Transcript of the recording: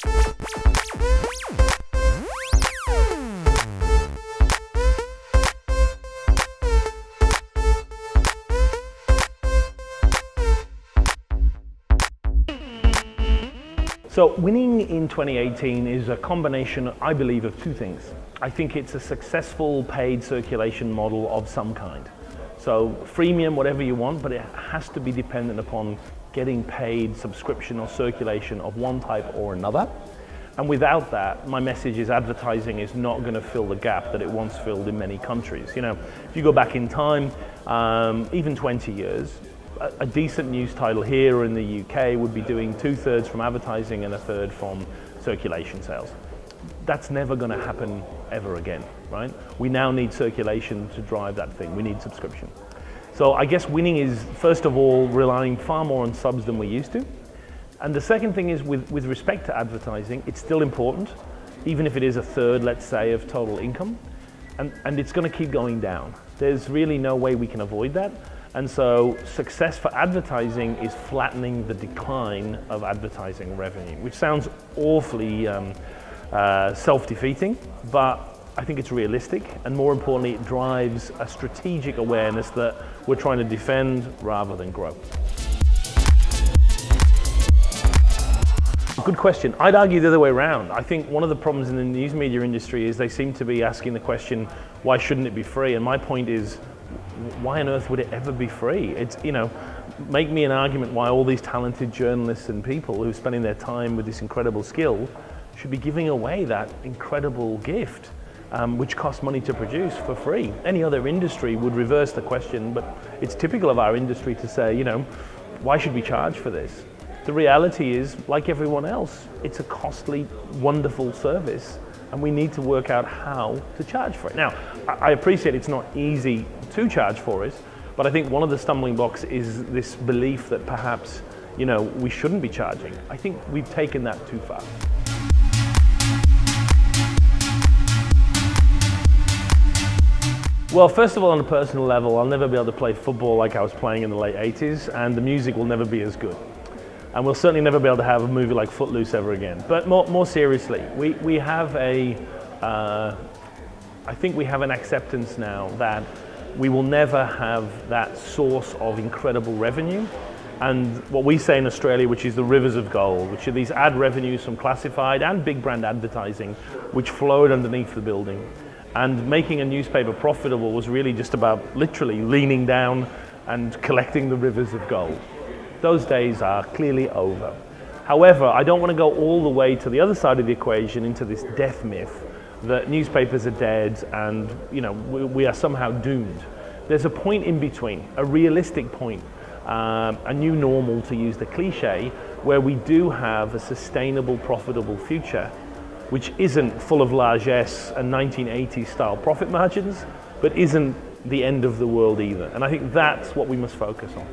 So winning in 2018 is a combination, I believe, of two things. I think it's a successful paid circulation model of some kind. So freemium, whatever you want, but it has to be dependent upon getting paid subscription or circulation of one type or another. And without that, my message is advertising is not going to fill the gap that it once filled in many countries. You know, if you go back in time, even 20 years, a decent news title here in the UK would be doing 2/3 from advertising and 1/3 from circulation sales. That's never going to happen ever again, right? We now need circulation to drive that thing. We need subscription. So I guess winning is, first of all, relying far more on subs than we used to. And the second thing is with respect to advertising, it's still important, even if it is 1/3, let's say, of total income. And it's going to keep going down. There's really no way we can avoid that. And so success for advertising is flattening the decline of advertising revenue, which sounds awfully self-defeating, but I think it's realistic, and more importantly, it drives a strategic awareness that we're trying to defend rather than grow. Good question. I'd argue the other way around. I think one of the problems in the news media industry is they seem to be asking the question, why shouldn't it be free? And my point is, why on earth would it ever be free? It's, you know, make me an argument why all these talented journalists and people who are spending their time with this incredible skill should be giving away that incredible gift, which costs money to produce, for free. Any other industry would reverse the question, but it's typical of our industry to say, you know, why should we charge for this? The reality is, like everyone else, it's a costly, wonderful service, and we need to work out how to charge for it. Now, I appreciate it's not easy to charge for it, but I think one of the stumbling blocks is this belief that perhaps, you know, we shouldn't be charging. I think we've taken that too far. Well, first of all, on a personal level, I'll never be able to play football like I was playing in the late 80s, and the music will never be as good. And we'll certainly never be able to have a movie like Footloose ever again. But more seriously, we have I think we have an acceptance now that we will never have that source of incredible revenue. And what we say in Australia, which is the rivers of gold, which are these ad revenues from classified and big brand advertising, which flowed underneath the building. And making a newspaper profitable was really just about literally leaning down and collecting the rivers of gold. Those days are clearly over. However, I don't want to go all the way to the other side of the equation into this death myth that newspapers are dead and, you know, we are somehow doomed. There's a point in between, a realistic point, a new normal, to use the cliche, where we do have a sustainable, profitable future, which isn't full of largesse and 1980s style profit margins, but isn't the end of the world either. And I think that's what we must focus on.